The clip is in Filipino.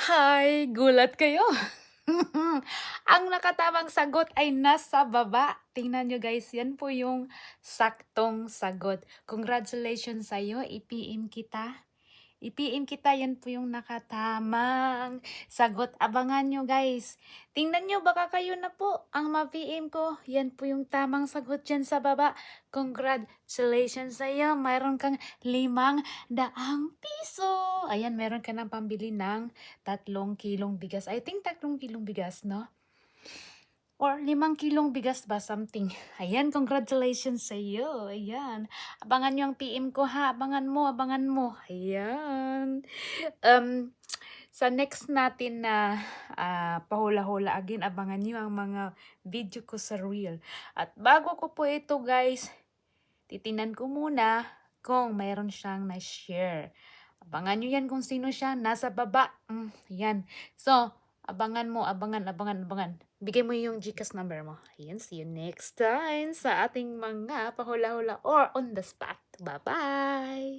Hi! Gulat kayo? Ang nakatamang sagot ay nasa baba. Tingnan nyo guys, yan po yung saktong sagot. Congratulations sa'yo, i-PM kita. I-PM kita, yan po yung nakatamang sagot. Abangan nyo guys. Tingnan nyo, baka kayo na po ang ma-PM ko. Yan po yung tamang sagot dyan sa baba. Congratulations sa'yo. Mayroon kang 500 piso. Ayan, meron ka ng pambili ng 3 kilong bigas. I think 3 kilong bigas, no? Or 5 kilong bigas ba, something. Ayan, congratulations sa iyo. Ayan. Abangan nyo ang PM ko ha. Abangan mo, abangan mo. Ayan. Sa next natin na pahula-hula again, abangan nyo ang mga video ko sa reel. At bago ko po ito guys, titinan ko muna kung mayroon siyang na-share. Abangan nyo yan kung sino siya. Nasa baba. Yan. So, abangan mo, abangan. Bigay mo yung GCash number mo. Ayan, see you next time sa ating mga pahula-hula or on the spot. Bye-bye!